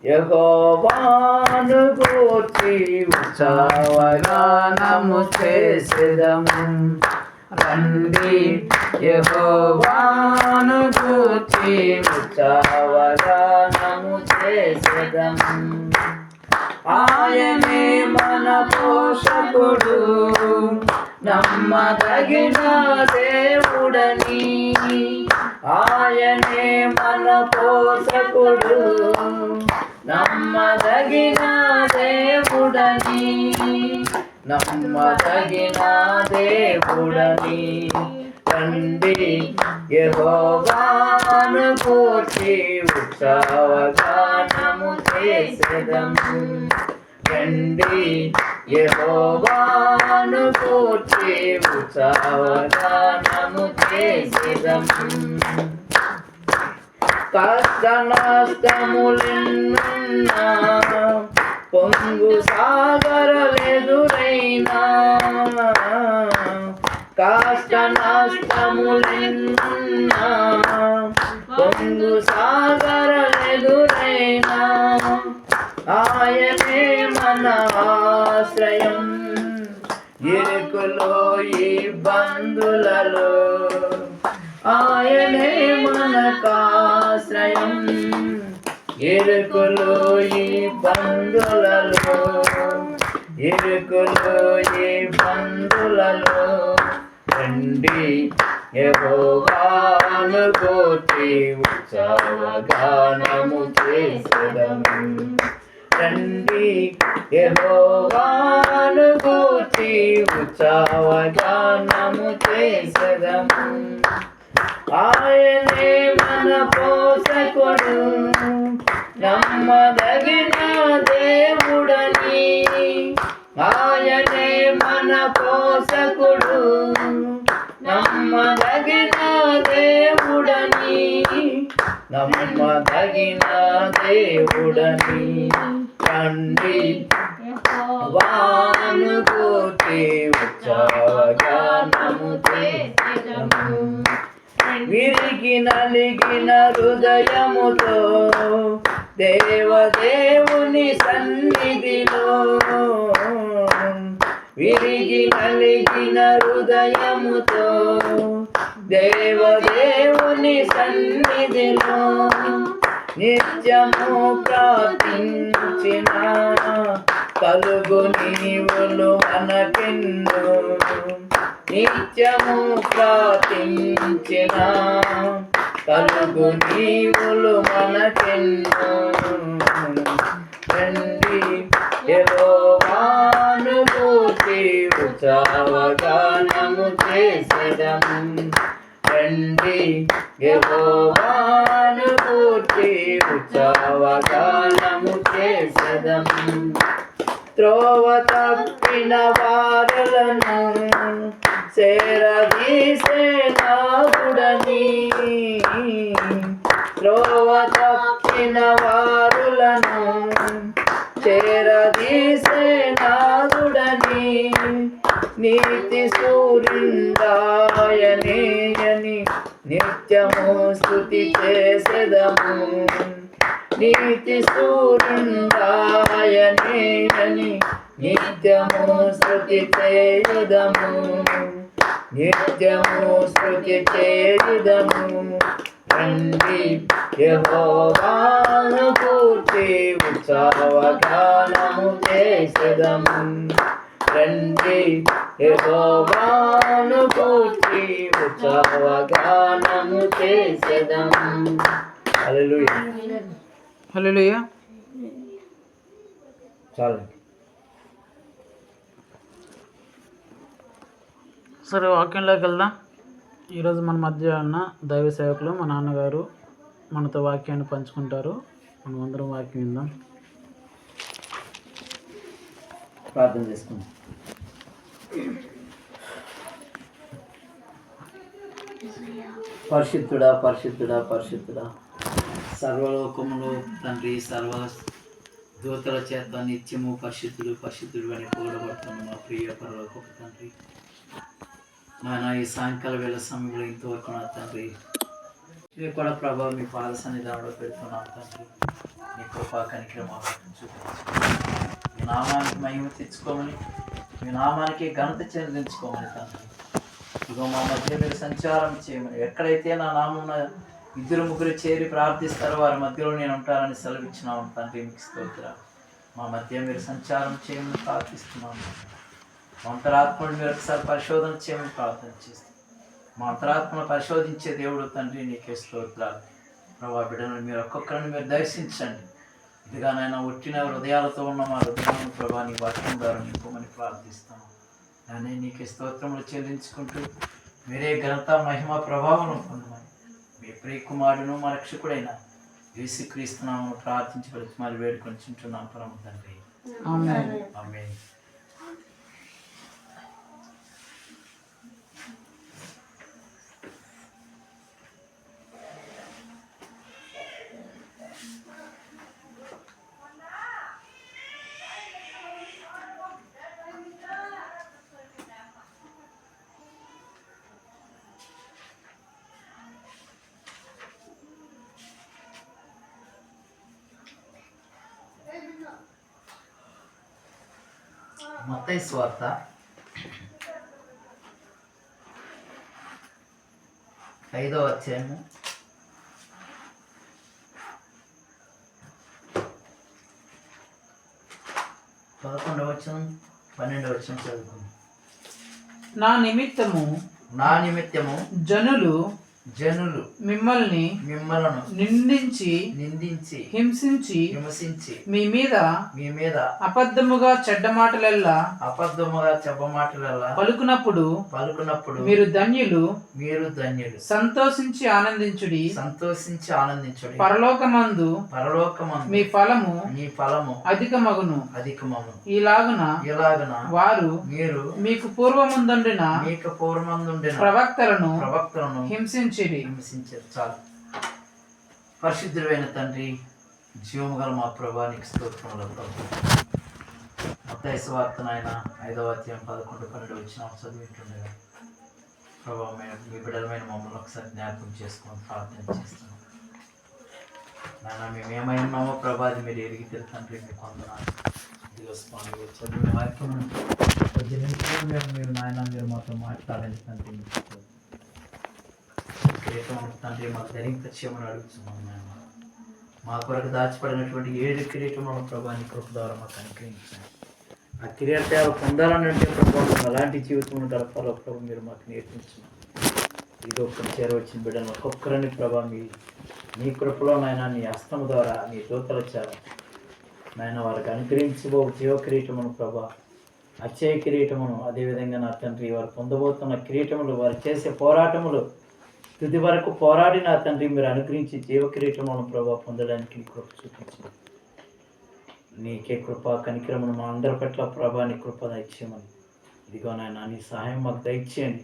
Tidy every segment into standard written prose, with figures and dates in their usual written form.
యెహోవాను గూర్చి ఉత్సవగానము చేసెదము. రండి యెహోవాను గూర్చి ఉత్సవగానము చేసెదము. ఆయనే మన పోషకుడు, నమ్మదగిన దేవుడని. ఆయనే మన పోషకుడు, నమ్మదగిన దేవుడని. నమ్మదగిన దేవుడని. రండి యెహోవాను గూర్చి ఉత్సవగానము చేసెదము. రండి యెహోవాను గూర్చి ఉత్సవగానము చేసెదము. కష్ట నష్టములెన్నున్నా, పొంగు సాగరలెదురైనా, కష్ట నష్టములెన్నున్నా, పొంగు సాగరలెదురైనా, ఆయనే మన ఆశ్రయం. ఇరుకులో ఇబ్బందులలో ఆయనే మనకాశ్రయం. ఇరుకులో ఇబ్బందులలో, ఇరుకులో ఇబ్బందులలో రండి యెహోవాను గూర్చి ఉత్సవగానము చేసెదము. రండి యెహోవాను గూర్చి ఉత్సవగానము చేసెదము. ఆయనే మన పోషకుడు, నమ్మదగిన దేవుడని. ఆయనే మన పోషకుడు, నమ్మదగిన దేవుడని. నమ్మదగిన దేవుడని. రండి యెహోవాను గూర్చి ఉత్సవగానము చేసెదము. విరిగి నలిగిన హృదయముతో దేవదేవుని సన్నిధిలో, విరిగి నలిగిన హృదయముతో దేవదేవుని సన్నిధిలో నిత్యము ప్రార్థించిన కలుగు నీవులు మనకెన్ను. నిత్యము ప్రార్థించిన కలుగు నీవులు మనకెన్ను. రండి యెహోవాను గూర్చి ఉత్సవగానము చేసెదము. రండి యెహోవాను గూర్చి ఉత్సవగానము చేసెదము. త్రోవ తప్పిన వారులను చేరదీసే నాదుడని. త్రోవ తప్పిన వారులను చేరదీసే నాదుడని. నీతి సూర్యుడాయనే అని నిత్యము స్తుతి చేసెదము. నీతి సూర్యుడాయనే అని నిత్యము స్తుతి చేయుదము. నిత్యము స్తుతి చేయుదము. రండి యెహోవాను గూర్చి ఉత్సవగానము చేసెదము. రండి యెహోవాను గూర్చి ఉత్సవగానము చేసెదము. హల్లెలూయా. హల్లెలూయా. చాలు. సరే, వాక్యంలోకి వెళ్దాం. ఈరోజు మన మధ్య ఉన్న దైవ సేవకులు మా నాన్నగారు మనతో వాక్యాన్ని పంచుకుంటారు. మనం అందరం వాక్యం విందాం. ప్రార్థన చేసుకుందాం. పరిశుద్ధుడా, పరిశుద్ధుడా, పరిశుద్ధుడా, సర్వలోకములో తండ్రి, సర్వ దూతల చేత నిత్యము పరిశుద్ధుడు పరిశుద్ధుడు అని పొగడబడుతున్న మా ప్రియ పరలోకపు తండ్రి, నాయన ఈ సాయంకాల వేళ సమయంలో ఇంతవరకు నా తండ్రి ఇది కూడా ప్రభావ మీ పాద సన్నిధానంలో పెడుతున్నాను తండ్రి. నీ కృపా కనికరం మా పట్ల చూపించు. మీ నామానికి మహిమ తెచ్చుకోమని, మీ నామానికి ఘనత చెల్లించుకోమని తండ్రి. ఇదిగో మా మధ్య మీరు సంచారం చేయమని, ఎక్కడైతే నా నామం 2-3 చేరి ప్రార్థిస్తారో వారి మధ్యలో నేను ఉంటానని సెలవిచ్చినాను తండ్రి. మీకు స్తోత్రాలు. మా మధ్య మీరు సంచారం చేయమని ప్రార్థిస్తున్నాను. మా అంతరాత్మను మీరు ఒకసారి పరిశోధన చేయమని ప్రార్థన చేస్తాను. మా అంతరాత్మను పరిశోధించే దేవుడు తండ్రి, నీకే స్తోత్రాలు. ప్రభా, బిడ్డలను మీరు ఒక్కొక్కరిని మీరు దర్శించండి. ఇదిగా నాయన ఒట్టిన హృదయాలతో ఉన్న మా హృదయాలను ప్రభా నీ వాక్యం ద్వారా నింపమని ప్రార్థిస్తాను. నానే నీకే స్తోత్రములు చెల్లించుకుంటూ మీరే ఘనత మహిమ ప్రభావం పొందమని మీ ప్రియ కుమారుడును మా రక్షకుడైన యేసుక్రీస్తు నామమున ప్రార్థించి బ్రతిమాలి వేడుకొని చుంటున్నాం పరమ తండ్రి. ఆమేన్. ఆమేన్. మత్తయి సువార్త 5వ అధ్యాయము 11వ వచనం 12వ వచనం చదువుకుందాం. నా నిమిత్తము జనులు మిమ్మల్ని నిందించి హింసించి మీ మీద అబద్ధముగా చెడ్డ మాటలెల్లా పలుకునప్పుడు మీరు ధన్యులు సంతోషించి ఆనందించుడి. పరలోకమందు మీ ఫలము అధికమగును. ఇలాగున వారు మీకు పూర్వముందుండిన ప్రవక్తలను హింసించారు. చాలు. పరిశుద్ధుడైన తండ్రి, జీవము గల మా ప్రభా, నీకు స్తోత్రములు. మత్తయి సువార్త నాయన 5వ అధ్యాయం 11-12 వచనాలు చదివింటుండగా ప్రభా, మీ బిడ్డలమైన మమ్మల్ని ఒకసారి జ్ఞాపకం చేసుకొని ప్రార్థన చేస్తున్నాం. నాయన మేమేమై ఉన్నామో ప్రభా, అది మీరు ఎరిగితే తండ్రి, మీకు వందనాలు. దివస్వామి చదివిన వాక్యం 10 నిమిషాలు మీరు నాయన మీరు మాతో మాట్లాడండి తండ్రి. కిరీటం తండ్రి మాకు ధరింపచేయమని అడుగుతున్నాం. నాయన మా కొరకు దాచిపడినటువంటి 7 కిరీటములను ప్రభా నీ కృప ద్వారా మాకు అనుగ్రహించండి. ఆ కిరీటాలు పొందాలనంటే ప్రభావం అలాంటి జీవితం గడపాలో ప్రభు మీరు మాకు నేర్పించండి. ఇదో చేరవచ్చిన బిడ్డను ఒక్కొక్కరిని ప్రభా నీ కృపలో నాయన నీ హస్తము ద్వారా నీ దూతల చేర నాయన వారికి అనుగ్రహించబో జీవ కిరీటమును ప్రభా, అక్షయ కిరీటమును, అదేవిధంగా నా తండ్రి వారు పొందబోతున్న కిరీటములు, వారు చేసే పోరాటములు తుది వరకు పోరాడి నా తండ్రి మీరు అనుగ్రహించి జీవ కిరీటమును ప్రభా పొందడానికి నీ కృప చూపించండి. నీకే కృప కనికరమును మా అందరి పట్ల ప్రభా నీ కృప దయచేయమని. ఇదిగో నాయన నీ సహాయం మాకు దయచేయండి.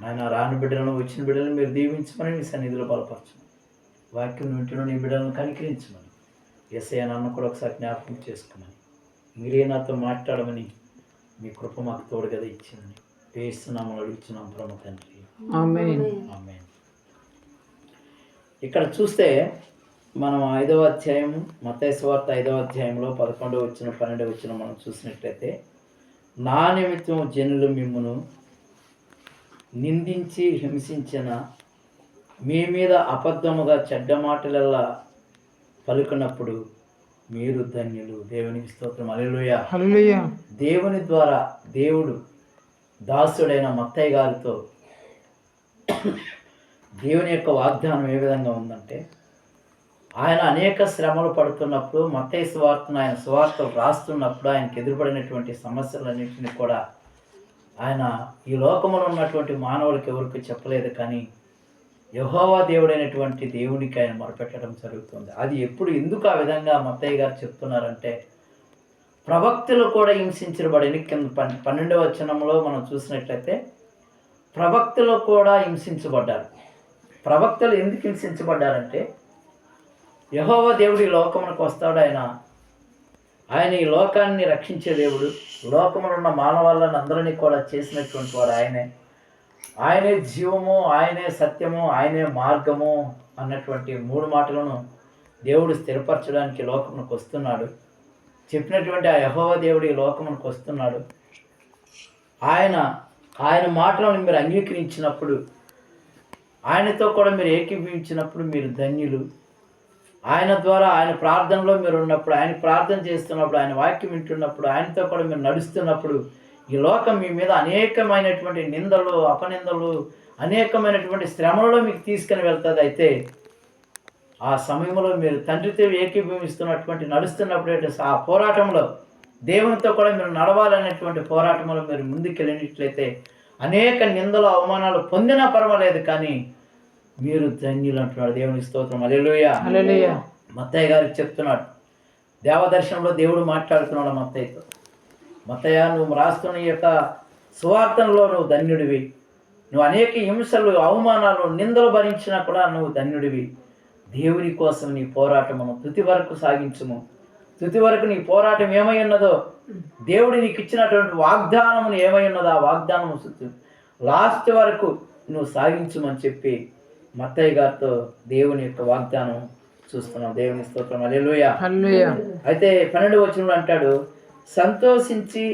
నాయన రాని బిడ్డలను వచ్చిన బిడ్డలను మీరు దీవించమని నీ సన్నిధిలో బలపరచమని, వాక్యం వింటున్న నీ బిడ్డలను కనికరించమని, యేసయ్య నన్ను కూడా ఒకసారి జ్ఞాపకం చేసుకోమని, మీరే నాతో మాట్లాడమని మీ కృప మాకు తోడుగా ఇచ్చిందని వేస్తున్నామని అడుగుతున్నాం పరమ తండ్రి. ఆమేన్. ఆమేన్. ఇక్కడ చూస్తే మనం 5వ అధ్యాయము మత్తయి సువార్త 5వ అధ్యాయంలో 11వ వచనం 12వ వచనం మనం చూసినట్లయితే, నా నిమిత్తం జనులు మిమ్మును నిందించి హింసించిన మీ మీద అబద్ధముగా చెడ్డ మాటలల్లా పలుకున్నప్పుడు మీరు ధన్యులు. దేవునికి స్తోత్రం. హల్లెలూయా. హల్లెలూయా. దేవుని ద్వారా దేవుడు దాసుడైన మత్తయ్య గారితో దేవుని యొక్క వాగ్దానం ఏ విధంగా ఉందంటే, ఆయన అనేక శ్రమలు పడుతున్నప్పుడు మత్తయి సువార్తను ఆయన సువార్తలు రాస్తున్నప్పుడు ఆయనకు ఎదురుపడినటువంటి సమస్యలన్నింటినీ కూడా ఆయన ఈ లోకంలో ఉన్నటువంటి మానవులకు ఎవరికి చెప్పలేదు, కానీ యెహోవా దేవుడైనటువంటి దేవునికి ఆయన మొరపెట్టడం జరుగుతుంది. అది ఎప్పుడు ఎందుకు ఆ విధంగా మత్తయ్య గారు చెప్తున్నారంటే, ప్రవక్తలు కూడా హింసించబడిన కింద 12వ వచనంలో మనం చూసినట్లయితే ప్రవక్తలు కూడా హింసించబడ్డారు. ప్రవక్తలు ఎందుకు హింసించబడ్డారంటే, యెహోవా దేవుడు ఈ లోకమునకు వస్తాడు, ఆయన ఈ లోకాన్ని రక్షించే దేవుడు, లోకములో ఉన్న మానవాళ్ళని అందరినీ కూడా చేసినటువంటి వాడు ఆయనే జీవము, ఆయనే సత్యము, ఆయనే మార్గము అన్నటువంటి 3 మాటలను దేవుడు స్థిరపరచడానికి ఈ లోకమునకు వస్తున్నాడు. చెప్పినటువంటి ఆ యెహోవా దేవుడు ఈ లోకమునకు వస్తున్నాడు. ఆయన మాటలను మీరు అంగీకరించినప్పుడు, ఆయనతో కూడా మీరు ఏకీభవించినప్పుడు మీరు ధన్యులు. ఆయన ద్వారా, ఆయన ప్రార్థనలో మీరు ఉన్నప్పుడు, ఆయన ప్రార్థన చేస్తున్నప్పుడు, ఆయన వాక్యం వింటున్నప్పుడు, ఆయనతో కూడా మీరు నడుస్తున్నప్పుడు ఈ లోకం మీ మీద అనేకమైనటువంటి నిందలు, అపనిందలు, అనేకమైనటువంటి శ్రమలలో మీకు తీసుకుని వెళ్తుంది. అయితే ఆ సమయంలో మీరు తండ్రితో ఏకీభవిస్తున్నటువంటి నడుస్తున్నప్పుడు ఆ పోరాటంలో దేవునితో కూడా మీరు నడవాలనేటువంటి పోరాటంలో మీరు ముందుకెళ్ళినట్లయితే అనేక నిందలు, అవమానాలు పొందినా పర్వాలేదు, కానీ మీరు ధన్యులు అంటున్నాడు. దేవుని స్తోత్రం. హల్లెలూయా. హల్లెలూయా. మత్తయ్య గారికి చెప్తున్నాడు, దేవదర్శనంలో దేవుడు మాట్లాడుతున్నాడు మత్తయ్యతో. మత్తయ్య, నువ్వు రాస్తున్న ఈ యొక్క సువార్తనలో నువ్వు ధన్యుడివి. నువ్వు అనేక హింసలు, అవమానాలు, నిందలు భరించినా కూడా నువ్వు ధన్యుడివి. దేవుని కోసం నీ పోరాటమును తుది వరకు సాగించుము. తుది వరకు నీ పోరాటం ఏమై ఉన్నదో, దేవుడు నీకు ఇచ్చినటువంటి వాగ్దానమును ఏమై ఉన్నదో ఆ వాగ్దానము లాస్ట్ వరకు నువ్వు సాగించుమని చెప్పి మత్తయ్య గారితో దేవుని యొక్క వాగ్దానం చూస్తున్నాం. దేవుని స్తోత్రం. హల్లెలూయా. అయితే 12వ వచనంలో అంటాడు, సంతోషించి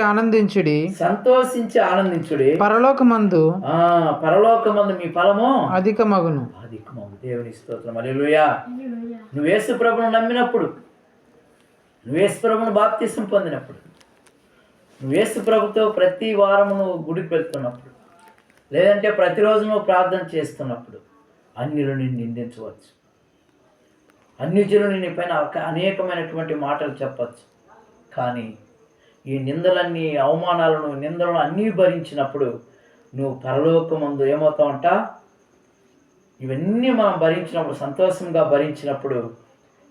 ఆనందించుడి పరలోకమందు మీ ఫలము అధికమగును. దేవుని స్తోత్రం. హల్లెలూయా. నువ్వు యేసు ప్రభువును నమ్మినప్పుడు, నువ్వు యేసు ప్రభువును బాప్తిసం పొందినప్పుడు, నువ్వు యేసు ప్రభుతో ప్రతి వారము నువ్వు గుడికి వెళ్తున్నప్పుడు, లేదంటే ప్రతిరోజు నువ్వు ప్రార్థన చేస్తున్నప్పుడు అన్యులు నిన్ను నిందించవచ్చు. అన్యజనులు నీ పైన అనేకమైనటువంటి మాటలు చెప్పచ్చు. కానీ ఈ నిందలన్నీ, అవమానాలను, నిందలను అన్నీ భరించినప్పుడు నువ్వు పరలోకమందు ఏమవుతావంట? ఇవన్నీ మనం భరించినప్పుడు, సంతోషంగా భరించినప్పుడు,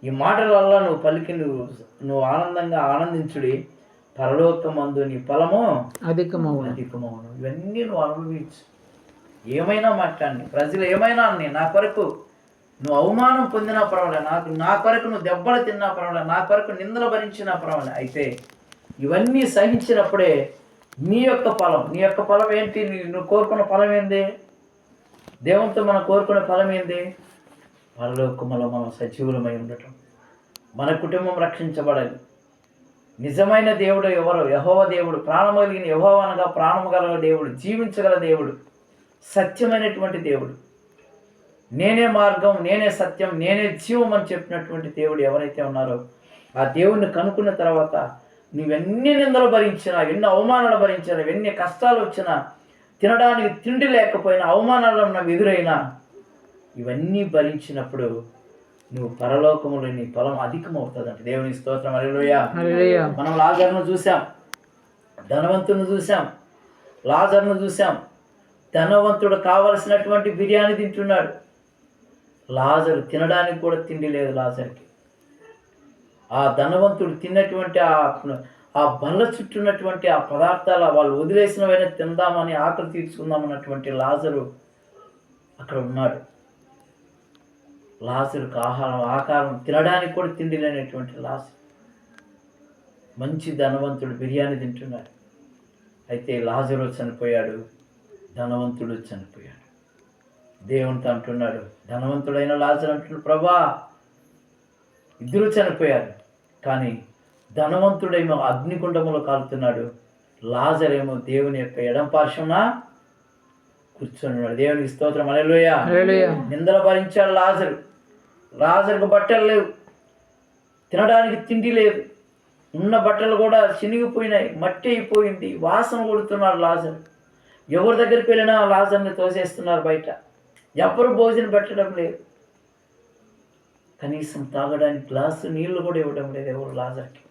ఈ మాటల వల్ల నువ్వు పలికి నువ్వు ఆనందంగా ఆనందించుడి, పరలోకమందు నీ ఫలము అధికమవును. ఇవన్నీ నువ్వు అనుభవించు. ఏమైనా మాట్లాడి, ప్రజలు ఏమైనా అన్నీ, నా కొరకు నువ్వు అవమానం పొందినా పర్వాలేదు, నా కొరకు నువ్వు దెబ్బలు తిన్నా పర్వాలేదు, నా కొరకు నిందలు భరించినా పర్వాలేదు. అయితే ఇవన్నీ సహించినప్పుడే నీ యొక్క ఫలం ఏంటి? నువ్వు కోరుకున్న ఫలం ఏంది? దేవునితో మనం కోరుకునే ఫలం ఏంది? పరలోకములో మనం సజీవులమై ఉండటం, మన కుటుంబం రక్షించబడాలి. నిజమైన దేవుడు ఎవరు? యెహోవా దేవుడు. ప్రాణము కలిగిన యెహోవా అనగా ప్రాణము గల దేవుడు, జీవించగల దేవుడు, సత్యమైనటువంటి దేవుడు. నేనే మార్గం, నేనే సత్యం, నేనే జీవం అని చెప్పినటువంటి దేవుడు ఎవరైతే ఉన్నారో ఆ దేవుణ్ణి కనుక్కున్న తర్వాత నువ్వెన్ని నిందలు భరించినా, ఎన్ని అవమానాలు భరించినా, ఎన్ని కష్టాలు వచ్చినా, తినడానికి తిండి లేకపోయినా, అవమానాలు నాకు ఎదురైనా, ఇవన్నీ భరించినప్పుడు నువ్వు పరలోకములో నీ ఫలం అధికమవుతుందంట. దేవుని స్తోత్రం. హల్లెలూయా. మనం లాజరును చూసాం, ధనవంతుని చూసాం, లాజరును చూసాం. ధనవంతుడు కావలసినటువంటి బిర్యానీ తింటున్నాడు, లాజరు తినడానికి కూడా తిండి లేదు లాజర్కి. ఆ ధనవంతుడు తిన్నటువంటి ఆ బల్ల చుట్టూన్నటువంటి ఆ పదార్థాలు వాళ్ళు వదిలేసినవైనా తిందామని, ఆకలి తీర్చుకుందామన్నటువంటి లాజరు అక్కడ ఉన్నాడు. లాజరుకు ఆకారం తినడానికి కూడా తిండి లేనటువంటి లాజరు, మంచి ధనవంతుడు బిర్యానీ తింటున్నాడు. అయితే లాజరు చనిపోయాడు, ధనవంతుడు చనిపోయాడు. దేవునితో అంటున్నాడు, ధనవంతుడైన లాజరు అంటున్నాడు, ప్రభా ఇద్దరు చనిపోయారు, కానీ ధనవంతుడేమో అగ్నికుండములో కాలుతున్నాడు, లాజరేమో దేవుని యొక్క ఎడం పార్శ్వన కూర్చొని ఉన్నాడు. దేవునికి స్తోత్రం. హల్లెలూయా. నిందలు భరించాడు లాజరుకు బట్టలు లేవు, తినడానికి తిండి లేదు, ఉన్న బట్టలు కూడా చినిగిపోయినాయి, మట్టి అయిపోయింది, వాసన కొడుతున్నాడు లాజరు. ఎవరి దగ్గరికి వెళ్ళినా లాజర్ని తోసేస్తున్నారు బయట, ఎవరు భోజనం పెట్టడం లేదు, కనీసం తాగడానికి గ్లాసు నీళ్లు కూడా ఇవ్వడం లేదు ఎవరు లాజర్కి.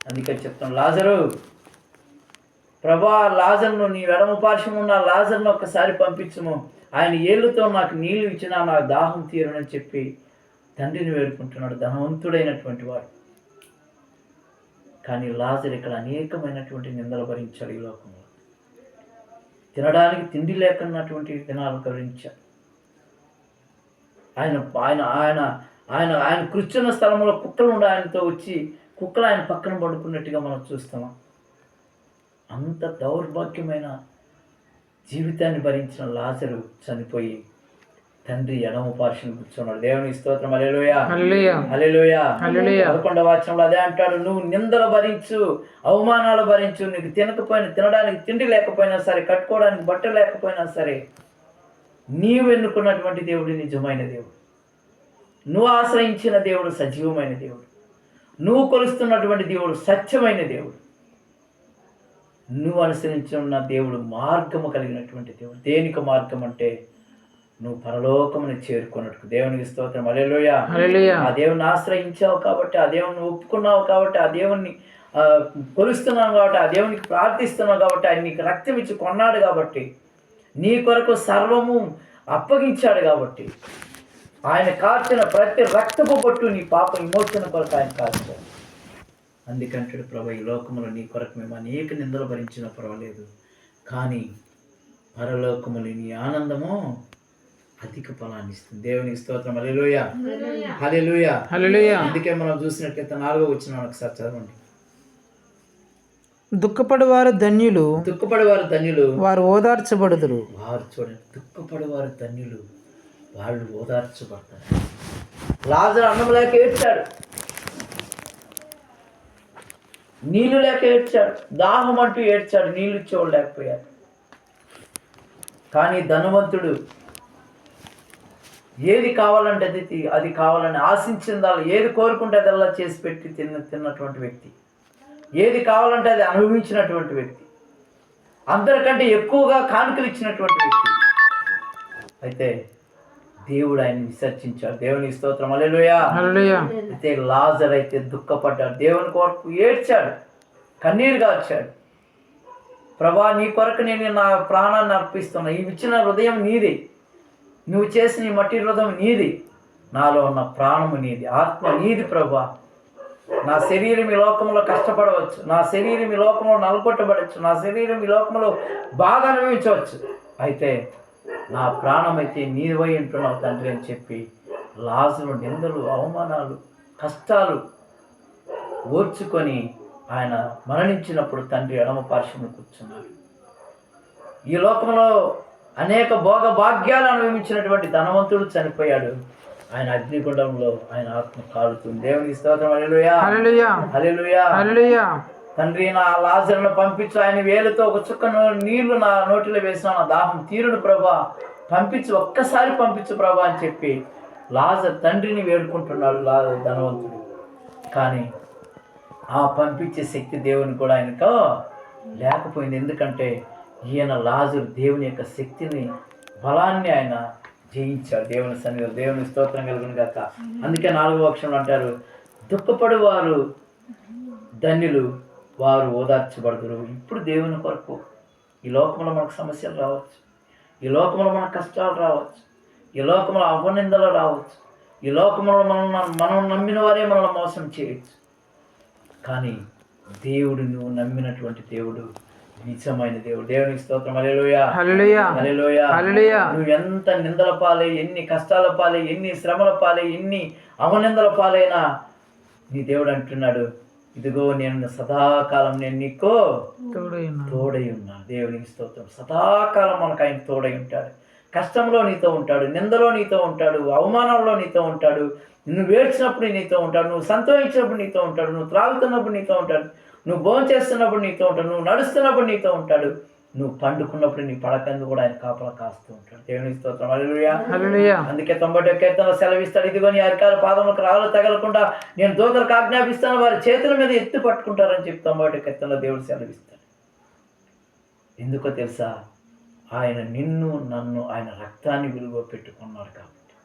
అందుకని చెప్తాను, లాజరు, ప్రభా లాజర్ను, నీ ఎడమ పార్శ్వం ఉన్న లాజర్ను ఒక్కసారి పంపించము, ఆయన ఏళ్ళుతో నాకు నీళ్లు ఇచ్చినా నా దాహం తీరునని చెప్పి తండ్రిని వేడుకుంటున్నాడు ధనవంతుడైనటువంటి వాడు. కానీ లాజర్ ఇక్కడ అనేకమైనటువంటి నిందలు భరించాడు. ఈ లోకంలో తినడానికి తిండి లేకున్నటువంటి దినాలు భరించాడు. ఆయన కూర్చున్న స్థలంలో కుక్కలు ఉండి ఆయనతో వచ్చి కుక్కలు ఆయన పక్కన పడుకున్నట్టుగా మనం చూస్తున్నాం. అంత దౌర్భాగ్యమైన జీవితాన్ని భరించిన లాజరు చనిపోయి తండ్రి ఎడమ పార్శ్వం కూర్చున్నాడు. దేవునికి స్తోత్రం. హల్లెలూయా, హల్లెలూయా, హల్లెలూయా. హల్లెలూయా. 11వ వచనంలో అదే అంటాడు, నువ్వు నిందలు భరించు, అవమానాలు భరించు, నీకు తినడానికి తిండి లేకపోయినా సరే, కట్టుకోవడానికి బట్ట లేకపోయినా సరే, నీవు ఎన్నుకున్నటువంటి దేవుడు నిజమైన దేవుడు, నువ్వు ఆశ్రయించిన దేవుడు సజీవమైన దేవుడు, నువ్వు కొలుస్తున్నటువంటి దేవుడు సత్యమైన దేవుడు, నువ్వు అనుసరించిన దేవుడు మార్గము కలిగినటువంటి దేవుడు. దేనికి మార్గం అంటే నువ్వు పరలోకముని చేరుకున్నట్టు. దేవునికి స్తోత్రం. హల్లెలూయా, హల్లెలూయా. ఆ దేవుని ఆశ్రయించావు కాబట్టి, ఆ దేవుని ఒప్పుకున్నావు కాబట్టి, ఆ దేవుణ్ణి కొలుస్తున్నావు కాబట్టి, ఆ దేవునికి ప్రార్థిస్తున్నావు కాబట్టి, ఆయన నీకు రక్తం ఇచ్చి కొన్నాడు కాబట్టి, నీ కొరకు సర్వము అప్పగించాడు కాబట్టి, ఆయన కార్చిన ప్రతి రక్తపు పట్టు నీ పాప విమోచన కొరకు ఆయన కార్చాడు. అందుకంటాడు ప్రభు, ఈ లోకములో నీ కొరకు మేము అనేక నిందలు భరించినా పర్వాలేదు, కానీ పరలోకములు నీ ఆనందము అధిక ఫలాన్ని ఇస్తుంది. దేవునికి స్తోత్రం. హల్లెలూయా, హల్లెలూయా, హల్లెలూయా. అందుకే మనం చూసినట్లయితే 4వ వచనం ఒకసారి చదవండి. దుఃఖపడువారు ధన్యులు, దుఃఖపడేవారు ధన్యులు, వారు ఓదార్చబడుదురు. వారు చూడండి, దుఃఖపడేవారు ధన్యులు, వాళ్ళు ఓదార్చబడతారు. లాజరు అన్నం లేక ఏడ్చాడు, నీళ్లు లేక ఏడ్చాడు, దాహం అంటూ ఏడ్చాడు, నీళ్ళు ఇచ్చేవాళ్ళు లేకపోయారు. కానీ ధనవంతుడు ఏది కావాలంటే అది కావాలని ఆశించిందాలు, ఏది కోరుకుంటే అదల్లా చేసి పెట్టి తిన్నటువంటి వ్యక్తి, ఏది కావాలంటే అది అనుభవించినటువంటి వ్యక్తి, అందరికంటే ఎక్కువగా కానుకలు ఇచ్చినటువంటి వ్యక్తి. అయితే దేవుడు ఆయన విసర్జించాడు. దేవునికి స్తోత్రం. హల్లెలూయా, హల్లెలూయా. అయితే లాజరు అయితే దుఃఖపడ్డాడు, దేవుని కొరకు ఏడ్చాడు, కన్నీరు గార్చాడు. ప్రభా, నీ కొరకు నేను నా ప్రాణాన్ని అర్పిస్తున్నా, ఈ ఇచ్చిన హృదయం నీది, నువ్వు చేసిన ఈ మట్టి హృదయం నీది, నాలో ఉన్న ప్రాణము నీది, ఆత్మ నీది ప్రభా. నా శరీరం ఈ లోకంలో కష్టపడవచ్చు, నా శరీరం ఈ లోకంలో నలగొట్టబడవచ్చు, నా శరీరం ఈ లోకంలో బాగా అనుభవించవచ్చు, అయితే నా ప్రాణం అయితే నీవై ఉంటున్నావు తండ్రి అని చెప్పి లాజరు నిందలు, అవమానాలు, కష్టాలు ఓర్చుకొని ఆయన మరణించినప్పుడు తండ్రి ఎడమ పార్శ్వమున కూర్చున్నాడు. ఈ లోకంలో అనేక భోగ భాగ్యాలు అనుభవించినటువంటి ధనవంతుడు చనిపోయాడు, ఆయన అగ్నిగుండంలో ఆయన ఆత్మ కాలుతుంది. దేవునికి స్తోత్రం. హల్లెలూయా, హల్లెలూయా, హల్లెలూయా, హల్లెలూయా. తండ్రి, నా లాజరును పంపించు, ఆయన వేలుతో ఒక చుక్క నీళ్లు నా నోటిలో వేసిన నా దాహం తీరును ప్రభా, పంపించు, ఒక్కసారి పంపించు ప్రభా అని చెప్పి లాజరు తండ్రిని వేడుకుంటున్నాడు ధనవంతుడు. కానీ ఆ పంపించే శక్తి దేవుని కూడా ఆయనకు లేకపోయింది. ఎందుకంటే ఈయన లాజరు దేవుని యొక్క శక్తిని, బలాన్ని ఆయన జయించాడు దేవుని సన్నిధిలో. దేవుని స్తోత్రం కలుగును గాక. అందుకే 4వ వచనంలో అంటారు, దుఃఖపడువారు ధన్యులు, వారు ఓదార్చబడుదురు. ఇప్పుడు దేవుని కొరకు ఈ లోకంలో మనకు సమస్యలు రావచ్చు, ఈ లోకంలో మనకు కష్టాలు రావచ్చు, ఈ లోకంలో అపనిందలు రావచ్చు, ఈ లోకంలో మనం నమ్మిన వారే మనల్ని మోసం చేయొచ్చు, కానీ దేవుడు, నువ్వు నమ్మినటువంటి దేవుడు నిజమైన దేవుడు. దేవునికి స్తోత్రం. హల్లెలూయా, హల్లెలూయా, హల్లెలూయా, హల్లెలూయా. నువ్వు ఎంత నిందల పాలై, ఎన్ని కష్టాల పాలై, ఎన్ని శ్రమల పాలై, ఎన్ని అవనిందల పాలైనా నీ దేవుడు అంటున్నాడు, ఇదిగో నేను సదాకాలం నేను నీకు తోడై ఉన్నాను. దేవునికి స్తోత్రం. సదాకాలం మనకు ఆయన తోడై ఉంటాడు. కష్టంలో నీతో ఉంటాడు, నిందలో నీతో ఉంటాడు, అవమానంలో నీతో ఉంటాడు, నువ్వు ఏడ్చినప్పుడు నీతో ఉంటాడు, నువ్వు సంతోషించినప్పుడు నీతో ఉంటాడు, నువ్వు త్రాగుతున్నప్పుడు నీతో ఉంటాడు, నువ్వు భోజనం చేస్తున్నప్పుడు నీతో ఉంటాడు, నువ్వు నడుస్తున్నప్పుడు నీతో ఉంటాడు, నువ్వు పండుకున్నప్పుడు నీ పడకందు కూడా ఆయన కాపలా కాస్తూ ఉంటాడు. దేవునికి స్తోత్రం. హల్లెలూయా, హల్లెలూయా. అందుకే 91వ కీర్తనలో సెలవిస్తాడు, ఇదిగో నీ అధికార పాదములకు రాళ్ళు తగలకుండా నేను దూతలకు ఆజ్ఞాపిస్తాను, వారి చేతుల మీద ఎత్తి పట్టుకుంటారని చెప్పి 91వ కీర్తనలో దేవుడు సెలవిస్తాడు. ఎందుకో తెలుసా? ఆయన నిన్ను నన్ను ఆయన రక్తాన్ని విలువ పెట్టుకున్నాడు కాబట్టి,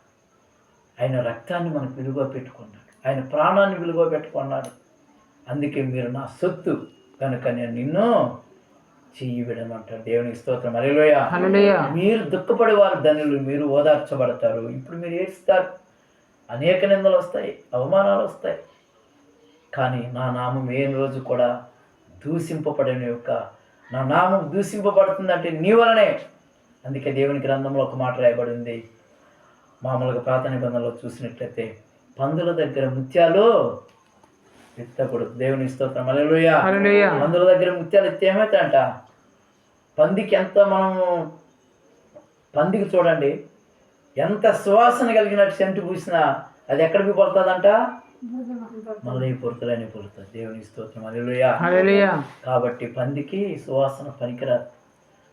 ఆయన రక్తాన్ని మనకు విలువ పెట్టుకున్నాడు, ఆయన ప్రాణాన్ని విలువ పెట్టుకున్నాడు. అందుకే మీరు నా సొత్తు కనుక నేను నిన్ను చెయ్యి విడమంటారు. దేవునికి స్తోత్రం. హల్లెలూయా, హల్లెలూయా. మీరు దుఃఖపడేవారు ధన్యులు, మీరు ఓదార్చబడతారు. ఇప్పుడు మీరు ఏడుస్తారు, అనేక నిందలు వస్తాయి, అవమానాలు వస్తాయి, కానీ నా నామం ఏ రోజు కూడా దూషింపబడిన యొక్క నా నామం దూషింపబడుతుందంటే నీ వలనే. అందుకే దేవుని గ్రంథంలో ఒక మాట రాయబడింది, మామూలుగా పాత నిబంధనలో చూసినట్లయితే, పందుల దగ్గర ముత్యాలు ఎత్తకూడదు. దేవుని స్తోత్రం. హల్లెలూయా, హల్లెలూయా. పందుల దగ్గర ముత్యాలు ఎత్తే ఏమవుతాయంట? పందికి ఎంత మనము పందికి చూడండి ఎంత సువాసన కలిగినట్టు సెంటు పూసినా అది ఎక్కడికి పొలుతుందంట? మళ్ళీ పొరుతులని పొలుతుంది. దేవుని స్తోత్రం, హల్లెలూయా. కాబట్టి పందికి సువాసన పనికిరాదు.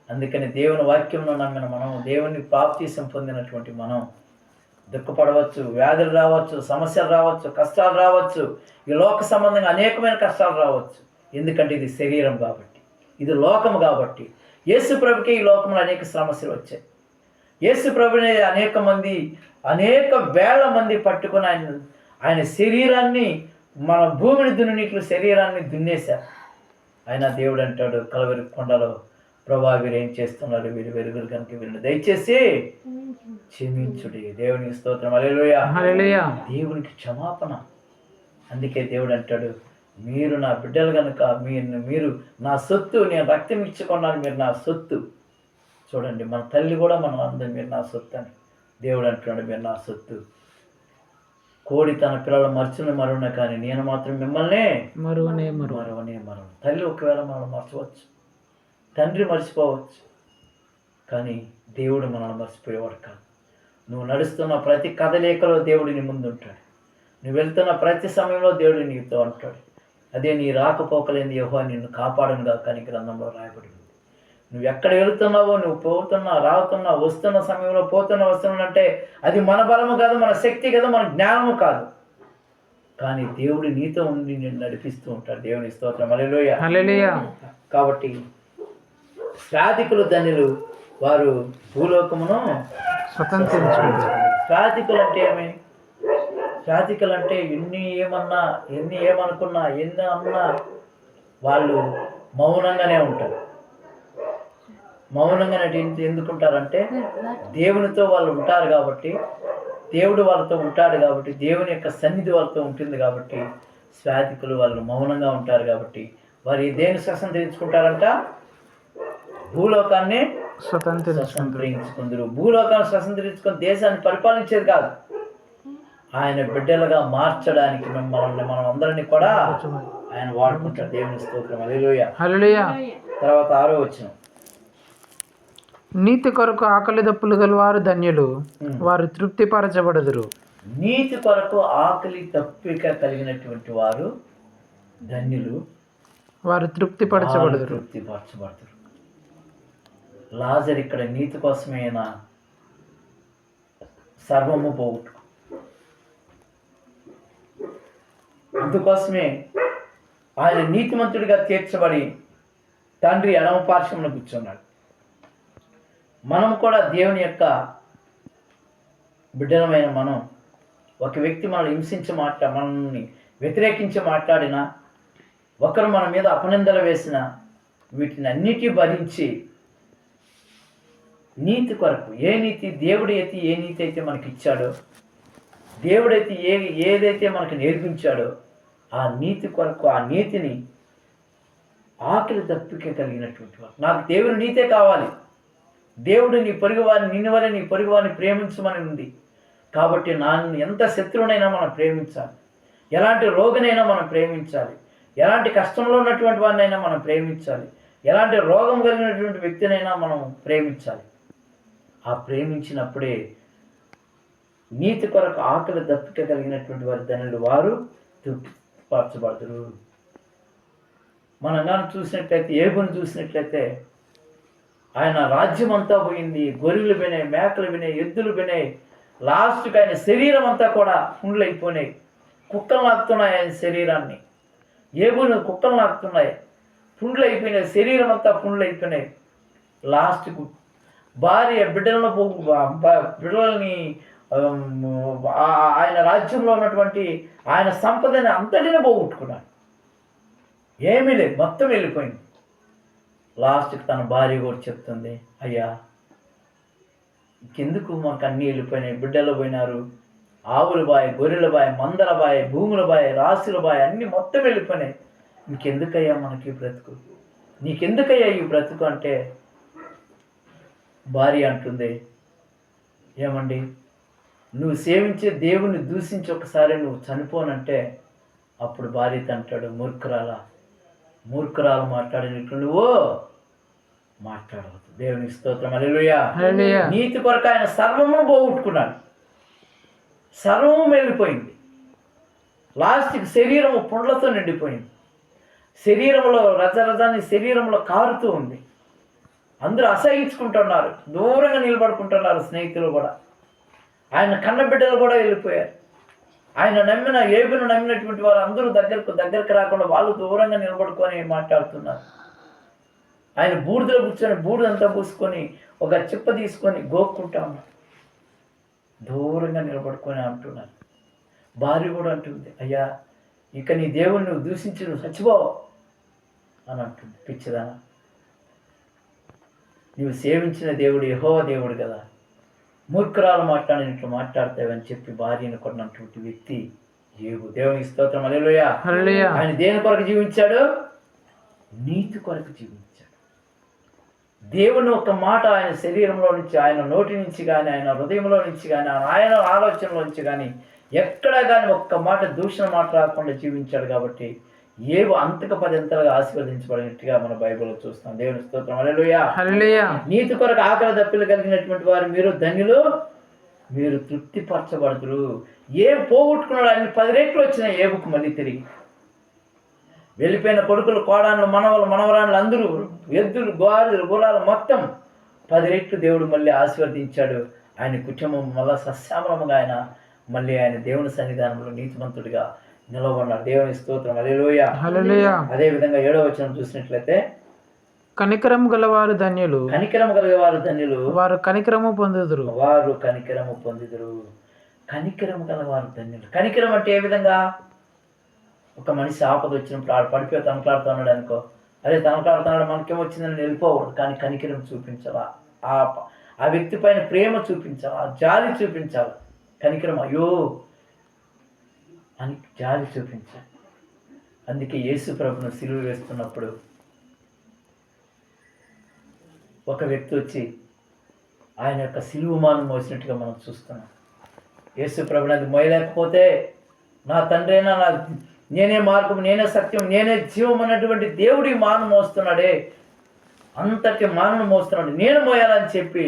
అందుకని దేవుని వాక్యంలో నమ్మిన మనం, దేవుని బాప్తీసం పొందినటువంటి మనం దుఃఖపడవచ్చు, వ్యాధులు రావచ్చు, సమస్యలు రావచ్చు, కష్టాలు రావచ్చు, ఈ లోక సంబంధంగా అనేకమైన కష్టాలు రావచ్చు. ఎందుకంటే ఇది శరీరం కాబట్టి, ఇది లోకము కాబట్టి. యేసు ప్రభుకి ఈ లోకంలో అనేక సమస్యలు వచ్చాయి. యేసు ప్రభుని అనేక వేల మంది పట్టుకొని ఆయన శరీరాన్ని, మన భూమిని దున్నినట్లు శరీరాన్ని దున్నేశారు. ఆయన దేవుడు అంటాడు కలవరి కొండలో, ప్రభా వీరు ఏం చేస్తున్నారు, వీరు వెరుగురు కనుక వీరిని దయచేసి క్షమించుడి. దేవునికి స్తోత్రం, హల్లెలూయా. దేవునికి క్షమాపణ. అందుకే దేవుడు అంటాడు, మీరు నా బిడ్డలు కనుక మీరు నా సొత్తు, నేను రక్తం ఇచ్చుకున్నాను, మీరు నా సొత్తు. చూడండి, మన తల్లి కూడా మనం అందరం మీరు నా సొత్తు అని. దేవుడు అంటున్నాడు, మీరు నా సొత్తు. కోడి తన పిల్లలు మరున కానీ నేను మాత్రం మిమ్మల్ని మరువనే. తల్లి ఒకవేళ మనం మర్చవచ్చు, తండ్రి మర్చిపోవచ్చు, కానీ దేవుడు మనల్ని మర్చిపోయేవాడు కాదు. నువ్వు నడుస్తున్న ప్రతి కదలికలో దేవుడు నీ ముందు ఉంటాడు. నువ్వు వెళ్తున్న ప్రతి సమయంలో దేవుడు నీతో ఉంటాడు. అదే నీ రాకపోకలేని యెహోవా నిన్ను కాపాడునుగా కానీ గ్రంథంలో రాయబడింది. నువ్వు ఎక్కడ వెళుతున్నావో, నువ్వు పోతున్నా, రావుతున్నా, వస్తున్న సమయంలో వస్తున్నా అంటే అది మన బలము కాదు, మన శక్తి కాదు, మన జ్ఞానము కాదు, కానీ దేవుడు నీతో ఉండి నిన్ను నడిపిస్తూ ఉంటాడు. దేవుని స్తోత్రం, హల్లెలూయా. కాబట్టి శ్రాధికులు ధన్యులు, వారు భూలోకమును స్వతంత్రించుకుంటారు. శ్రాధికులు అంటే ఏమి? శ్రాధికులు అంటే ఎన్ని ఏమనుకున్నా, ఎన్ని అన్నా వాళ్ళు మౌనంగానే ఉంటారు. మౌనంగానే ఎందుకుంటారంటే దేవునితో వాళ్ళు ఉంటారు కాబట్టి, దేవుడు వాళ్ళతో ఉంటాడు కాబట్టి, దేవుని యొక్క సన్నిధి వాళ్ళతో ఉంటుంది కాబట్టి శ్రాధికులు వాళ్ళు మౌనంగా ఉంటారు. కాబట్టి వారు దేని స్వతంత్రించుకుంటారంట? భూలోకాన్ని స్వతంత్రించుకుందరు. భూలోకాన్ని స్వతంత్రించుకొని దేశాన్ని పరిపాలించేది కాదు, ఆయన బిడ్డలుగా మార్చడానికి మనం అందరినీ కూడా ఆయన వాడుకుంటాడు. దేవుని స్తోత్రం, హల్లెలూయా. తర్వాత 6వ వచనం, నీతి కొరకు ఆకలి దప్పులు గల వారు ధన్యులు, వారు తృప్తిపరచబడదురు. నీతి కొరకు ఆకలి తప్పిక కలిగినటువంటి వారు ధన్యులు, వారు తృప్తిపరచబడదురు. లాజరు ఇక్కడ నీతి కోసమే సర్వము పోగొట్టు, అందుకోసమే ఆయన నీతిమంతుడిగా తీర్చబడి తండ్రి ఎడమ పార్శ్వంలో కూర్చున్నాడు. మనం కూడా దేవుని యొక్క బిడ్డలమైన మనం, ఒక వ్యక్తి మనల్ని మనల్ని వ్యతిరేకించి మాట్లాడినా, ఒకరు మన మీద అపనిందలు వేసిన, వీటిని అన్నిటి భరించి నీతి కొరకు, ఏ నీతి దేవుడు అయితే ఏ నీతి అయితే మనకి ఇచ్చాడో, దేవుడైతే ఏదైతే మనకు నేర్పించాడో ఆ నీతి కొరకు, ఆ నీతిని ఆకలి దప్పిక కలిగినటువంటి వారు, నాకు దేవుని నీతే కావాలి, దేవుడు నీ పొరుగువారిని నిన్ను వలె నీ పొరుగువారిని ప్రేమించమని ఉంది కాబట్టి ఎంత శత్రువునైనా మనం ప్రేమించాలి, ఎలాంటి రోగినైనా మనం ప్రేమించాలి, ఎలాంటి కష్టంలో ఉన్నటువంటి వారినైనా మనం ప్రేమించాలి, ఎలాంటి రోగం కలిగినటువంటి వ్యక్తినైనా మనం ప్రేమించాలి. ఆ ప్రేమించినప్పుడే నీతి కొరకు ఆకలి దప్పిక కలిగినటువంటి వారి ధనులు, వారు తృప్తిపరచబడతారు. మనం కానీ చూసినట్లయితే, ఏబుని చూసినట్లయితే ఆయన రాజ్యం అంతా పోయింది, గొర్రెలు పోయినాయి, మేకలు పోయినాయి, ఎద్దులు పోయినాయి, లాస్ట్కి ఆయన శరీరం అంతా కూడా పుండ్లు అయిపోయినాయి, కుక్కలు నాకుతున్నాయి ఆయన శరీరాన్ని. ఏబుని కుక్కలు నాకుతున్నాయి, పుండ్లు అయిపోయినాయి, శరీరం అంతా పుండ్లు అయిపోయినాయి. లాస్ట్కు భార్య బిడ్డలని ఆయన రాజ్యంలో ఉన్నటువంటి ఆయన సంపదని అంతటిని పోగొట్టుకున్నాడు. ఏమీ లేదు, మొత్తం వెళ్ళిపోయింది. లాస్ట్కి తన భార్య కూడా చెప్తుంది, అయ్యా ఇంకెందుకు మాకు అన్నీ వెళ్ళిపోయినాయి, బిడ్డలు పోయినారు, ఆవుల బాయ్, గొర్రెల బాయ్, మందల బాయ్, భూముల బాయ్, రాశుల బాయ్, అన్నీ మొత్తం వెళ్ళిపోయినాయి, ఇంకెందుకయ్యా మనకి బ్రతుకు, నీకెందుకయ్యా ఈ బ్రతుకు అంటే భార్య అంటుంది, ఏమండి నువ్వు సేవించే దేవుని దూషించి ఒకసారి నువ్వు చనిపోనంటే, అప్పుడు భార్యతో అంటాడు, మూర్ఖురాలు మాట్లాడినట్లు నువ్వు మాట్లాడవద్దు. దేవునికి స్తోత్రం. హల్లెలూయా. హల్లెలూయా. నీతి కొరకు ఆయన సర్వమును పోగొట్టుకున్నాడు. సర్వము వెళ్ళిపోయింది. లాస్ట్కి శరీరము పుండ్లతో నిండిపోయింది. శరీరంలో రజరజాన్ని శరీరంలో కారుతూ ఉంది. అందరూ అసహించుకుంటున్నారు, దూరంగా నిలబడుకుంటున్నారు. స్నేహితులు కూడా, ఆయన కన్నబిడ్డలు కూడా వెళ్ళిపోయారు. ఆయన నమ్మిన ఏబును నమ్మినటువంటి వారు అందరూ దగ్గరకు రాకుండా వాళ్ళు దూరంగా నిలబడుకొని మాట్లాడుతున్నారు. ఆయన బూడిదలో కూర్చొని బూడిదంతా పూసుకొని ఒక చిప్ప తీసుకొని గోక్కుంటా ఉన్నారు. దూరంగా నిలబడుకొని అంటున్నారు. భార్య కూడా అంటుంది, అయ్యా ఇక నీ దేవుణ్ణి నువ్వు దూషించి నువ్వు చచ్చిపోవు అని అంటుంది. పిచ్చిదానా, నువ్వు సేవించిన దేవుడు యెహోవా దేవుడు కదా, మూర్ఖురాలు మాట్లాడినట్లు మాట్లాడతావని చెప్పి భార్యను కొన్నటువంటి వ్యక్తి యోబు. దేవునికి స్తోత్రం. హల్లెలూయా. ఆయన దేని కొరకు జీవించాడు? నీతి కొరకు జీవించాడు. దేవుని ఒక మాట ఆయన శరీరంలో నుంచి, ఆయన నోటి నుంచి కానీ, ఆయన హృదయంలో నుంచి కానీ, ఆయన ఆలోచనలో నుంచి కానీ ఎక్కడ కానీ ఒక్క మాట దూషణ మాట రాకుండా జీవించాడు. కాబట్టి ఏవో అంతకు 10 అంతలుగా ఆశీర్వదించబడినట్టుగా మన బైబిల్లో చూస్తాం. దేవుని స్తోత్రం. హల్లెలూయా. నీతి కొరకు ఆకలి దప్పిలు కలిగినటువంటి వారు మీరు ధన్యులు, మీరు తృప్తిపరచబడుదురు. ఏం పోగొట్టుకున్నాడు? ఆయన 10 రెట్లు వచ్చినాయి యోబుకు మళ్ళీ తిరిగి. వెళ్ళిపోయిన కొడుకులు, కోడాన్లు, మనవలు, మనవరాన్లు అందరూ, ఎద్దులు, గోరెలు, గుర్రాలు మొత్తం 10 రెట్లు దేవుడు మళ్ళీ ఆశీర్వదించాడు. ఆయన కుటుంబం మళ్ళా సస్యామలముగా మళ్ళీ ఆయన దేవుని సన్నిధానంలో నీతిమంతుడిగా నిలబడినాడు. దేవుని స్తోత్రం. హల్లెలూయా. అదే విధంగా 7వ వచనం చూసినట్లయితే, కనికరము గలవారు ధన్యులు, కనికరము గలవారు ధన్యులు, వారు కనికరము పొందుదురు, వారు కనికరము పొందుదురు. కనికరము గలవారు ధన్యులు. కనికరం అంటే ఏ విధంగా? ఒక మనిషి ఆపద వచ్చినప్పుడు ఆడు పడిపోయి తనకలాడుతున్నాడు అనుకో, అదే తనకలాడుతున్నాడు మనకేమొచ్చిందని వెళ్ళిపోకూడదు. కానీ కనికరం చూపించాలా, ఆ వ్యక్తి పైన ప్రేమ చూపించాలా, జాలి చూపించాలి. కనికరం, అయ్యో అని జాలి చూపించాలి. అందుకే యేసు ప్రభును సిలువ వేస్తున్నప్పుడు ఒక వ్యక్తి వచ్చి ఆయన యొక్క సిలువ మాను మోసినట్టుగా మనం చూస్తున్నాం. యేసు ప్రభుని అది మోయలేకపోతే, నా తండ్రైనా, నేనే మార్గం, నేనే సత్యం, నేనే జీవం అన్నటువంటి దేవుడి మాను మోస్తున్నాడే, అంతటి మానను మోస్తున్నాడు, నేను మోయాలని చెప్పి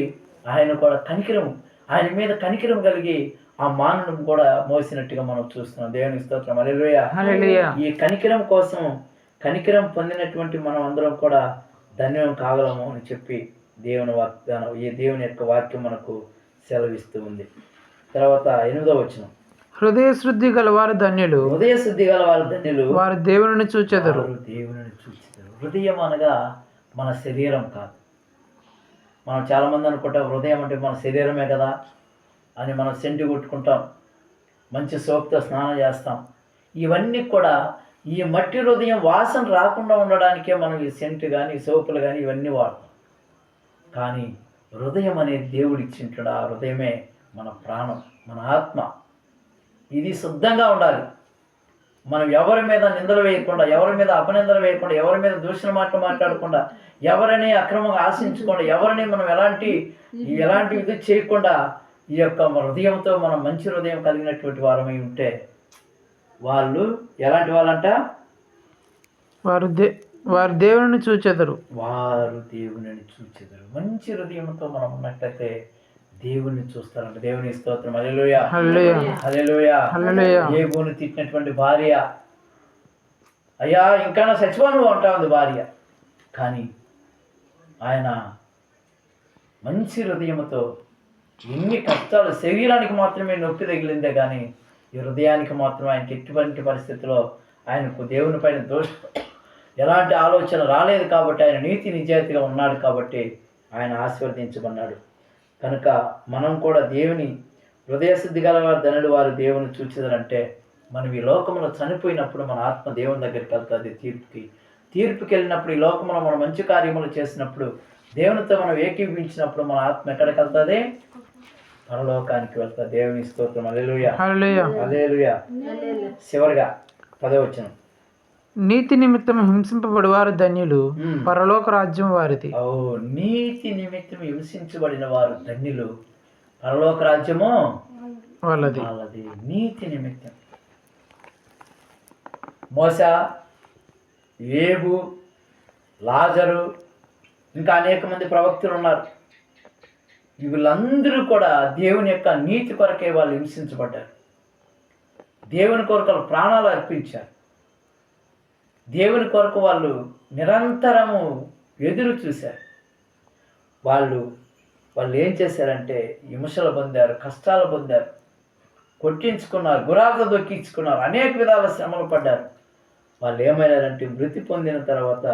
ఆయన కూడా కనికరం, ఆయన మీద కనికరం కలిగి ఆ మానను కూడా మోసినట్టుగా మనం చూస్తున్నాం. దేవునికి స్తోత్రం. హల్లెలూయా. ఈ కనికరం కోసం, కనికరం పొందినటువంటి మనం అందరం కూడా ధన్యం కాగలము అని చెప్పి దేవుని వాగ్దానం, ఈ దేవుని యొక్క వాక్యం మనకు సెలవిస్తూ ఉంది. తర్వాత 8వ వచనం, హృదయ శుద్ధి గలవారు ధన్యులు, హృదయ శుద్ధి గలవారు ధన్యులు, వారు దేవుని చూచెదరు. దేవుని చూచెదరు. హృదయం అనగా మన శరీరం కాదు. మనం చాలామంది అనుకుంటాం హృదయం అంటే మన శరీరమే కదా అని మనం సెంటు కొట్టుకుంటాం, మంచి సోప్తో స్నానం చేస్తాం. ఇవన్నీ కూడా ఈ మట్టి హృదయం వాసన రాకుండా ఉండడానికే మనం ఈ సెంటు కానీ సోపులు కానీ ఇవన్నీ వాడతాం. కానీ హృదయం అనేది దేవుడు ఇచ్చింటాడు. ఆ హృదయమే మన ప్రాణం, మన ఆత్మ. ఇది శుద్ధంగా ఉండాలి. మనం ఎవరి మీద నిందలు వేయకుండా, ఎవరి మీద అపనిందలు వేయకుండా, ఎవరి మీద దూషణ మాటలు మాట్లాడకుండా, ఎవరిని అక్రమంగా ఆశించకుండా, ఎవరిని మనం ఎలాంటి ఇది చేయకుండా ఈ యొక్క హృదయంతో మనం మంచి హృదయం కలిగినటువంటి వారమై ఉంటే వాళ్ళు ఎలాంటి వాళ్ళంట? వారు దేవుని చూచెదరు. వారు దేవుని చూచెదరు. మంచి హృదయంతో మనం ఉన్నట్లయితే దేవుణ్ణి చూస్తారంట. దేవుని స్తోత్రం. హల్లెలూయా. హల్లెలూయా. యోబును తిట్టినటువంటి భార్య, అయ్యా ఇంకా నా చచ్చిపోను అంటా ఉంది భార్య. కానీ ఆయన మంచి హృదయంతో, ఎన్ని కష్టాలు, శరీరానికి మాత్రమే నొప్పి తగిలిందే కానీ ఈ హృదయానికి మాత్రం ఆయనకి ఎటువంటి పరిస్థితిలో ఆయనకు దేవుని పైన ఎలాంటి ఆలోచన రాలేదు. కాబట్టి ఆయన నీతి నిజాయితీగా ఉన్నాడు. కాబట్టి ఆయన ఆశీర్వదించబడ్డాడు. కనుక మనం కూడా దేవుని హృదయశుద్ధి గలవారు ధనులు, వారు దేవుని చూచెదరంటే మనం ఈ లోకంలో చనిపోయినప్పుడు మన ఆత్మ దేవుని దగ్గరికి వెళ్తుంది. తీర్పుకి వెళ్ళినప్పుడు, ఈ లోకంలో మనం మంచి కార్యములు చేసినప్పుడు, దేవునితో మనం ఏకీభవించినప్పుడు మన ఆత్మ ఎక్కడికి వెళ్తుంది? పరలోకానికి వెళ్తుంది. దేవుని స్తోత్రం. హల్లెలూయా. హల్లెలూయా. చివరిగా 10వ వచనం, నీతి నిమిత్తం హింసింపబడివారు ధన్యులు, పరలోక రాజ్యం వారిది. నీతి నిమిత్తం హింసించబడిన వారు ధన్యులు, పరలోక రాజ్యము వాళ్ళది. నీతి నిమిత్తం మోస, యోబు, లాజరు, ఇంకా అనేక మంది ప్రవక్తలు ఉన్నారు. వీళ్ళందరూ కూడా దేవుని యొక్క నీతి కొరకే వాళ్ళు హింసించబడ్డారు. దేవుని కొరకు వాళ్ళు ప్రాణాలు అర్పించారు. దేవుని కొరకు వాళ్ళు నిరంతరము ఎదురు చూశారు. వాళ్ళు ఏం చేశారంటే హింసలు పొందారు, కష్టాలు పొందారు, కొట్టించుకున్నారు, గురాత దొక్కించుకున్నారు, అనేక విధాల శ్రమలు పడ్డారు. వాళ్ళు ఏమయ్యారంటే మృతి పొందిన తర్వాత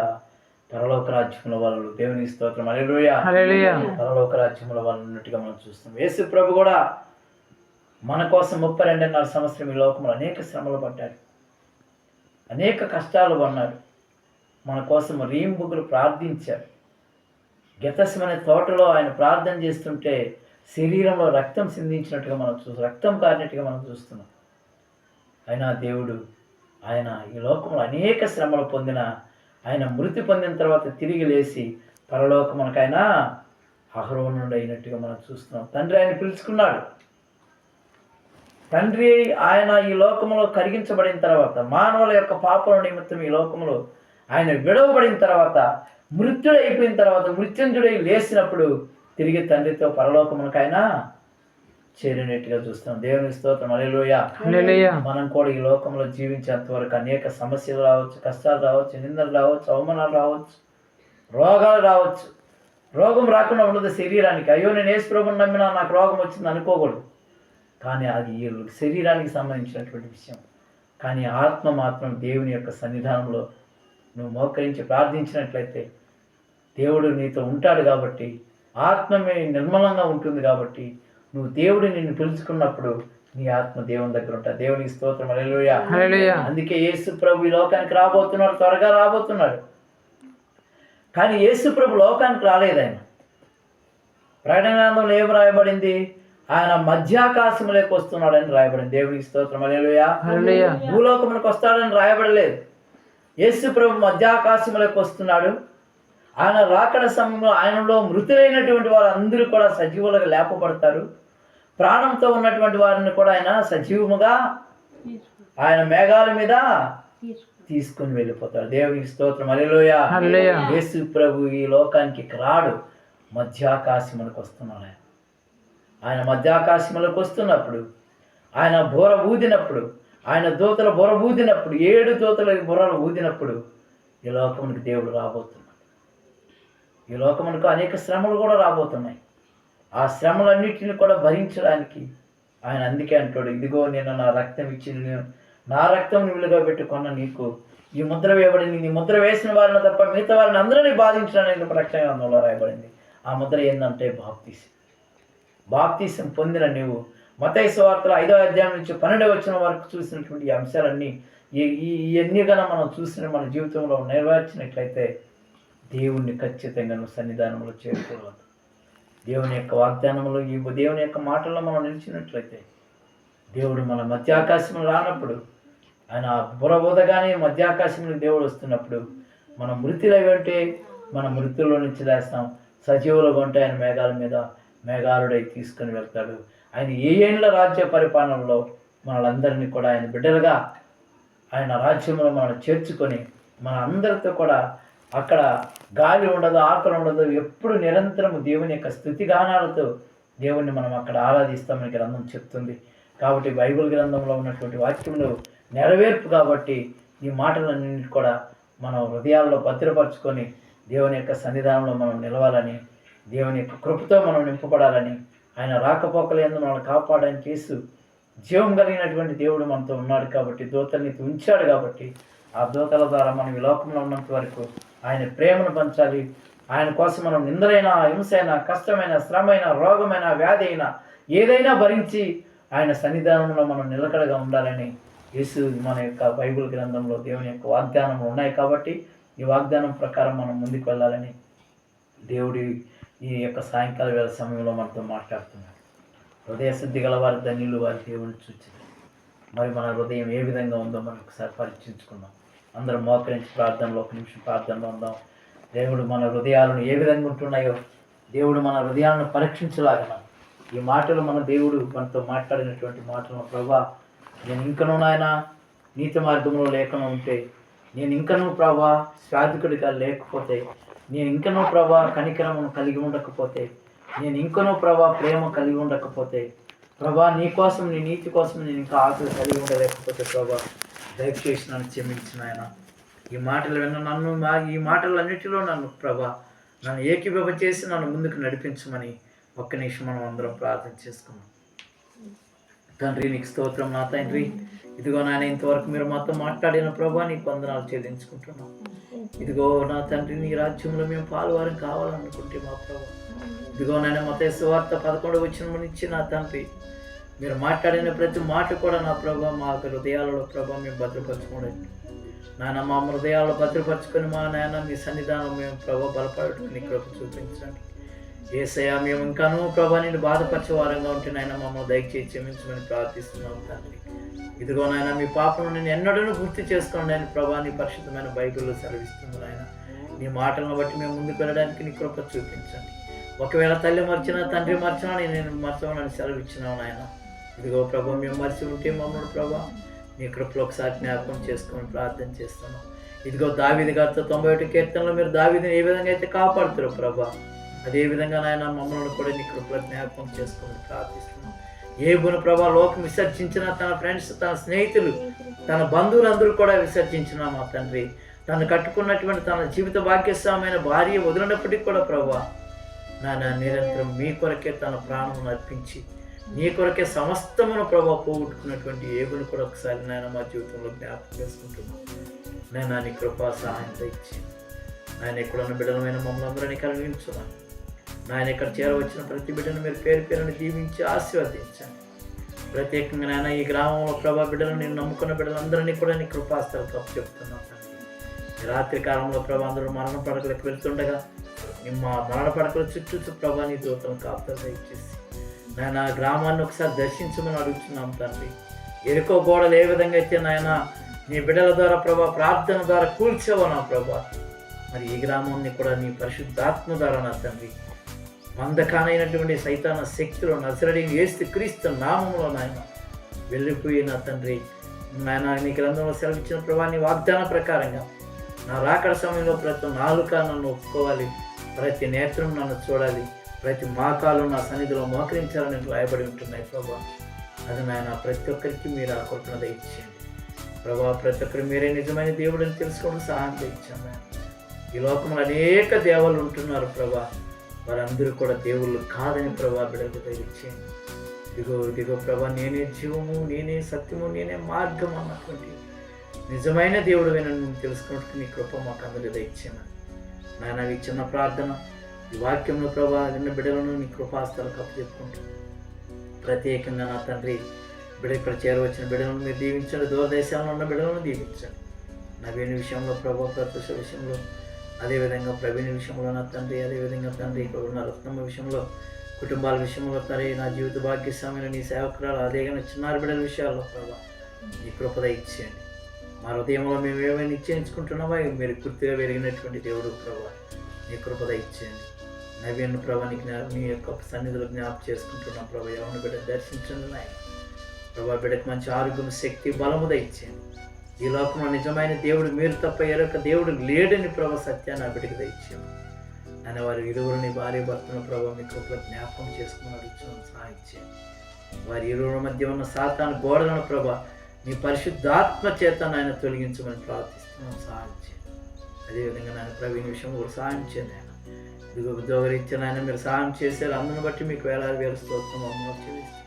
పరలోక రాజ్యంలో వాళ్ళు, దేవుని స్తోత్రం, హల్లెలూయా, పరలోక రాజ్యంలో వాళ్ళు ఉన్నట్టుగా మనం చూస్తాం. యేసు ప్రభు కూడా మన కోసం 32.5 సంవత్సరం ఈ లోకంలో అనేక శ్రమలు పడ్డాడు, అనేక కష్టాలు పడ్డాడు. మన కోసం రీంబుగులు ప్రార్థించాడు. గెతసెమనే తోటలో ఆయన ప్రార్థన చేస్తుంటే శరీరంలో రక్తం సిందించినట్టుగా మనం చూస్తాం, రక్తం కారినట్టుగా మనం చూస్తున్నాం. అయినా దేవుడు ఆయన ఈ లోకంలో అనేక శ్రమలు పొందిన ఆయన మృతి పొందిన తర్వాత తిరిగి లేచి పరలోకమునకైన ఆరోహణుడు అయినట్టుగా మనం చూస్తున్నాం. తండ్రి ఆయన పిలుచుకున్నాడు. తండ్రి ఆయన ఈ లోకంలో కరిగించబడిన తర్వాత, మానవుల యొక్క పాపల నిమిత్తం ఈ లోకంలో ఆయన విడవబడిన తర్వాత, మృత్యుడైపోయిన తర్వాత, మృత్యుంజుడై లేచినప్పుడు తిరిగి తండ్రితో పరలోకమునకైనా చేరినట్టుగా చూస్తాం. దేవుని స్తోత్రం, హల్లెలూయా. మనం కూడా ఈ లోకంలో జీవించేంత వరకు అనేక సమస్యలు రావచ్చు, కష్టాలు రావచ్చు, నిందలు రావచ్చు, అవమానాలు రావచ్చు, రోగాలు రావచ్చు. రోగం రాకుండా ఉండదు శరీరానికి. అయ్యో నేను యేసు ప్రభువుని నమ్మినా నాకు రోగం వచ్చింది అనుకోకూడదు. కానీ అది ఈ శరీరానికి సంబంధించినటువంటి విషయం. కానీ ఆత్మ మాత్రం దేవుని యొక్క సన్నిధానంలో నువ్వు మోకరించి ప్రార్థించినట్లయితే దేవుడు నీతో ఉంటాడు. కాబట్టి ఆత్మమే నిర్మలంగా ఉంటుంది. కాబట్టి నువ్వు దేవుడు నిన్ను పిలుచుకున్నప్పుడు నీ ఆత్మ దేవుని దగ్గర ఉంటా. దేవునికి స్తోత్రం, హల్లెలూయా. అందుకే యేసు ప్రభు ఈ లోకానికి రాబోతున్నాడు, త్వరగా రాబోతున్నాడు. కానీ యేసు ప్రభు లోకానికి రాలేదు. ఆయన ప్రకటన గ్రంథంలో ఏం రాయబడింది? ఆయన మధ్యాకాశంలోకి వస్తున్నాడని రాయబడింది. దేవునికి స్తోత్రం, హల్లెలూయా. భూలోకములకు వస్తాడని రాయబడలేదు. యేసు ప్రభు మధ్యాకాశంలోకి వస్తున్నాడు. ఆయన రాకడ సమయంలో ఆయనలో మృతులైనటువంటి వారు అందరూ కూడా సజీవులుగా లేపబడతారు. ప్రాణంతో ఉన్నటువంటి వారిని కూడా ఆయన సజీవముగా ఆయన మేఘాల మీద తీసుకుని వెళ్ళిపోతాడు. దేవునికి స్తోత్రం, హల్లెలూయా. యేసు ప్రభు ఈ లోకానికి రాడు, మధ్యాకాశములకు వస్తున్నాడు. ఆయన మధ్యాకాశములకు వస్తున్నప్పుడు, ఆయన బోర ఊదినప్పుడు, ఆయన దూతల బొర ఊదినప్పుడు, 7 దూతల బొరలు ఊదినప్పుడు ఈ లోకమునికి దేవుడు రాబోతున్నాడు. ఈ లోకమునకు అనేక శ్రమలు కూడా రాబోతున్నాయి. ఆ శ్రమలన్నిటిని కూడా భరించడానికి ఆయన అందుకే అంటాడు, ఇదిగో నేను నా రక్తం ఇచ్చి నా రక్తం విలుగా పెట్టుకున్న నీకు ఈ ముద్ర వేయబడింది. నీ ముద్ర వేసిన వారిని తప్ప మిగతా వారిని అందరినీ బాధించడానికి ప్రకటన గ్రంథంలో రాయబడింది. ఆ ముద్ర ఏంటంటే బాప్తీసం పొందిన నీవు మత్తయి సువార్తలో 5వ అధ్యాయం నుంచి 12వ వచనం వరకు చూసినటువంటి ఈ అంశాలన్నీ ఇవన్నీ కన్నా మనం చూసిన మన జీవితంలో నెరవేర్చినట్లయితే దేవుణ్ణి ఖచ్చితంగా నువ్వు సన్నిధానంలో చేరుకోవాలి. దేవుని యొక్క వాగ్దానంలో ఈ దేవుని యొక్క మాటల్లో మనం నిలిచినట్లయితే దేవుడు మన మధ్యాకాశంలో రానప్పుడు, ఆయన బురబోదగానే మధ్యాకాశంలో దేవుడు వస్తున్నప్పుడు మన మృతిలో ఉంటే మన మృతుల్లో నుంచి లేస్తాం. సజీవులుగా ఉంటే ఆయన మేఘాల మీద మేఘాలుడై తీసుకుని వెళ్తాడు. ఆయన ఏళ్ళ రాజ్య పరిపాలనలో మనలందరినీ కూడా ఆయన బిడ్డలుగా ఆయన రాజ్యంలో మనం చేర్చుకొని మన అందరితో కూడా అక్కడ గాలి ఉండదు, ఆకలి ఉండదు, ఎప్పుడు నిరంతరము దేవుని యొక్క స్తుతిగానాలతో దేవుణ్ణి మనం అక్కడ ఆరాధిస్తామని గ్రంథం చెప్తుంది. కాబట్టి బైబిల్ గ్రంథంలో ఉన్నటువంటి వాక్యములు నెరవేర్పు. కాబట్టి ఈ మాటలన్నింటి కూడా మనం హృదయాల్లో భద్రపరచుకొని దేవుని యొక్క సన్నిధానంలో మనం నిలవాలని, దేవుని యొక్క కృపతో మనం నింపబడాలని, ఆయన రాకపోకలందు మనల్ని కాపాడని చేస్తూ జీవం కలిగినటువంటి దేవుడు మనతో ఉన్నాడు. కాబట్టి దూతల్ని ఉంచాడు. కాబట్టి ఆ దూతల ద్వారా మనం ఈ లోకంలో ఉన్నంత వరకు ఆయన ప్రేమను పంచాలి. ఆయన కోసం మనం నిందలైన, హింసైన, కష్టమైన, శ్రమైన, రోగమైన, వ్యాధి అయినా ఏదైనా భరించి ఆయన సన్నిధానంలో మనం నిలకడగా ఉండాలని యేసు మన యొక్క బైబిల్ గ్రంథంలో దేవుని యొక్క వాగ్దానములు ఉన్నాయి. కాబట్టి ఈ వాగ్దానం ప్రకారం మనం ముందుకు వెళ్ళాలని దేవుడి ఈ యొక్క సాయంకాల వేళ సమయంలో మనతో మాట్లాడుతున్నాడు. హృదయ శుద్ధి గల వారి ధన్యులు, వారి దేవుని చూచింది. మరి మన హృదయం ఏ విధంగా ఉందో మనం ఒకసారి పరీక్షించుకుందాం. అందరం మోకరించి ప్రార్థనలో 1 నిమిషం ప్రార్థనలో ఉందాం. దేవుడు మన హృదయాలను ఏ విధంగా ఉంటున్నాయో దేవుడు మన హృదయాలను పరీక్షించలాగన ఈ మాటలు మన దేవుడు మనతో మాట్లాడినటువంటి మాటలను, ప్రభా నేను ఇంకనూ నాయన నీతి మార్గంలో లేకుండా ఉంటే నేను ఇంకనూ ప్రభా సాధకుడిగా లేకపోతే, నేను ఇంకనూ ప్రభా కనికరము కలిగి ఉండకపోతే, నేను ఇంకనూ ప్రభా ప్రేమ కలిగి ఉండకపోతే, ప్రభా నీ కోసం నీ నీతి కోసం నేను ఇంకా ఆకలి కలిగి ఉండలేకపోతే ప్రభా దయచేసి నన్ను క్షమించిన ఆయన. ఈ మాటలు విన్న ఈ మాటలన్నిటిలో నన్ను ప్రభా నన్ను ఏకీభవ చేసి నన్ను ముందుకు నడిపించమని ఒక్క నిమిషం మనం అందరం ప్రార్థన చేసుకున్నాం. తండ్రి నీకు స్తోత్రం నా తండ్రి. ఇదిగో నాయన ఇంతవరకు మీరు మాతో మాట్లాడిన ప్రభా నీకు వందనాలు చెల్లించుకుంటున్నాం. ఇదిగో నా తండ్రి నీ రాజ్యంలో మేము పాలువారం కావాలనుకుంటే మా ప్రభా, ఇదిగో నాయన మత్తయి సువార్త 11వ వచనం నుంచి నా తండ్రి మీరు మాట్లాడిన ప్రతి మాట కూడా నా ప్రభా మా హృదయాలలో ప్రభా మేము భద్రపరచుకోండి నాయన. మా హృదయాలు భద్రపరచుకొని మా నాయన మీ సన్నిధానం మేము ప్రభా బలపడుకుని కృప చూపించండి. యేసయ్యా మేము ఇంకానూ ప్రభా నేను బాధపరిచే వారంగా ఉంటే నాయన మమ్మల్ని దయచేసి క్షమించమని ప్రార్థిస్తున్నాం తండ్రి. ఇదిగో నాయన మీ పాపను నేను ఎన్నడూ గుర్తు చేసుకోండి ఆయన ప్రభా నీ పరిశుద్ధమైన బైబిల్లో సెలవిస్తుంది నాయన. నీ మాటలను బట్టి మేము ముందుకు వెళ్ళడానికి నీ కృప చూపించండి. ఒకవేళ తల్లి మర్చినా తండ్రి మర్చినా నేను మర్చమని సెలవిచ్చినావు నాయన. ఇదిగో ప్రభా మేము మర్చి ఉంటే మమ్మల్ని ప్రభా నీ కృపలో ఒకసారి జ్ఞాపకం చేసుకొని ప్రార్థన చేస్తున్నాం. ఇదిగో దావీదు గారితో 91 కీర్తనలో మీరు దావీదుని ఏ విధంగా అయితే కాపాడుతారో ప్రభా, అదేవిధంగా నాయన మమ్మల్ని కూడా నీ కృపలో జ్ఞాపకం చేసుకొని ప్రార్థిస్తున్నాం. ఏబును ప్రభా లోకం విసర్జించిన తన ఫ్రెండ్స్, తన స్నేహితులు, తన బంధువులందరూ కూడా విసర్జించిన మా తండ్రి, తను కట్టుకున్నటువంటి తన జీవిత భాగ్యస్వామైన భార్య వదిలినప్పటికీ కూడా ప్రభా నాయన నిరంతరం మీ కొరకే తన ప్రాణమును అర్పించి నీ కొరకే సమస్తమును ప్రభా పోగొట్టుకున్నటువంటి ఏబును కూడా ఒకసారి నాయన మా జీవితంలో జ్ఞాపకం చేసుకుంటున్నాం. నేను నీ కృపా సహాయం ఇచ్చి ఆయన ఇక్కడ ఉన్న బిడ్డలమైన మమ్మల్ని అందరినీ కలిగించున్నాను. నాయన ఇక్కడ చేరవచ్చిన ప్రతి బిడ్డను మీరు పేరు పేరుని దీవించి ఆశీర్వదించండి. ప్రత్యేకంగా నాయన ఈ గ్రామంలో ప్రభా బిడ్డలు నేను నమ్ముకున్న బిడ్డలందరినీ కూడా నీ కృపాస్థలు కప్పు చెప్తున్నాను తండ్రి. ఈ రాత్రి కాలంలో ప్రభా అందరూ మరణ పడకలకు వెళ్తుండగా మా మరణ పడకల చుట్టూ ప్రభా నీ దూతను కాపుదల ఇచ్చేసి నాయన గ్రామాన్ని ఒకసారి దర్శించమని అడుగుతున్నాం తండ్రి. ఎరుకో గోడలు ఏ విధంగా అయితే నాయన నీ బిడ్డల ద్వారా ప్రభా ప్రార్థన ద్వారా కూల్చావో నా ప్రభా, మరి ఈ గ్రామాన్ని కూడా నీ పరిశుద్ధాత్మ ద్వారా నా తండ్రి మందకానైనటువంటి సైతాన శక్తులు నజరేయుడైన యేసు క్రీస్తు నామములో నాయన వెళ్ళిపోయి నా తండ్రి నాయన నీ గ్రంథంలో సెలవిచ్చిన ప్రభా నీ వాగ్దాన ప్రకారంగా నా రాకడ సమయంలో ప్రతి నాలుక నన్ను ఒప్పుకోవాలి, ప్రతి నేత్రం నన్ను చూడాలి, ప్రతి మోకాలు నా సన్నిధిలో మోకరించాలని రాయబడి ఉంటున్నాయి ప్రభా. అది నాయన ప్రతి ఒక్కరికి మీరు ఆ కృపను దయచేయండి ప్రభా. ప్రతి ఒక్కరు మీరే నిజమైన దేవుడిని తెలుసుకోవడం సహాయం ఇచ్చాను నాయన. ఈ లోకంలో అనేక దేవుళ్ళు ఉంటున్నారు ప్రభా, వారందరూ కూడా దేవుళ్ళు కాదని ప్రభా బిడ్డలకు దయచేయండి. ఇదిగో ప్రభా నేనే జీవము, నేనే సత్యము, నేనే మార్గం అన్నటువంటి నిజమైన దేవుడు నేను తెలుసుకున్నట్టు నీ కృప మాకు అందరికీ దయచేయమని నాయన. ఈ చిన్న ప్రార్థన ఈ వాక్యంలో ప్రభా నిన్న బిడ్డలను నీ కృపాస్థలు కప్పు చెప్పుకుంటాను. ప్రత్యేకంగా నా తండ్రి బిడ్డ ఇక్కడ చేరవచ్చిన బిడ్డలను మీరు దీవించండి, దూరదేశాల్లో ఉన్న బిడ్డలను దీవించండి. నవీన విషయంలో ప్రభా, ప్రత్యూష విషయంలో, అదేవిధంగా ప్రవీణ విషయంలో నా తండ్రి, అదేవిధంగా తండ్రి ఇక్కడ ఉన్న రత్నమ్మ విషయంలో, కుటుంబాల విషయంలో తండ్రి నా జీవిత భాగ్యస్వామైన నీ సేవకురాలు అదేవిధంగా చిన్నారి బిడ్డల విషయాల్లో ప్రభా నీ కృపద ఇచ్చేయండి. మా హృదయంలో మేము ఏమైనా నిశ్చయించుకుంటున్నామో మీరు గుర్తుగా పెరిగినటువంటి దేవుడు ప్రభా నీ కృపద ఇచ్చేయండి. నవీన్ ప్రభా నీ యొక్క సన్నిధిలో జ్ఞాపకం చేసుకుంటున్నాం ప్రభా. ఎవరిని బిడ్డ దర్శించండి నాయన ప్రభా. బిడ్డకు మంచి ఆరోగ్యం, శక్తి, బలము దయచేయండి. ఈ లోకంలో నిజమైన దేవుడు మీరు తప్ప ఎరొక దేవుడు లేడని ప్రభా సత్యాన్ని ఆ బిడ్డకి దయచేయండి. నేను వారి ఇరువురిని భార్య భర్తను ప్రభా మీ కృపలో జ్ఞాపకం చేసుకుని అడుగుతున్నాను, సహాయం చేయండి. వారి ఇరువురి మధ్య ఉన్న సాతాను గోడలను ప్రభా నీ పరిశుద్ధాత్మ చేత నాయన తొలగించమని ప్రార్థిస్తున్నాను, సహాయం చేయండి. అదేవిధంగా నాయన ప్రవీణ విషయంలో కూడా సహాయం చేయండి ఆయన. ఇదిగో ఉద్యోగరీత్యా నాయన మీరు సహాయం చేశారు, అందును బట్టి మీకు వేల స్తోత్రం అమ్మలో చెల్లిస్తున్నాను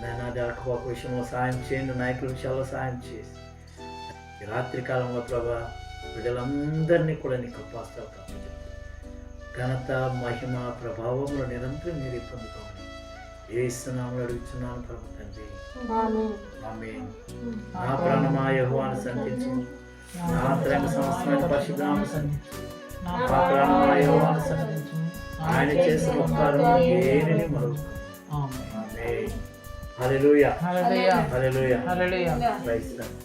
నాయన. దాకపోక విషయంలో సహాయం చేయండి, నాయకుల విషయాల్లో సహాయం చేసి ఈ రాత్రి కాలంలో ప్రభా బిడ్డలందరినీ కూడా నీ కృపాస్తాలు కప్పచెప్పారు. ఘనత, మహిమ, ప్రభావంలో నిరంతరం మీరు పొందుకోమని యేసు నామములో అడుగుతున్నాను ప్రభు తండ్రి, ఆమేన్. నా ప్రాణమా యెహోవాను సంతించు, నా అంతరంగ సమస్తమైన పరిశుద్ధ నామమును సంతించు. నా ప్రాణమా యెహోవాను సంతించు, ఆయన చేసిన ఉపకారము దేనిని మరువకు. ఆమేన్. హల్లెలూయా, హల్లెలూయా, హల్లెలూయా. Praise the lord.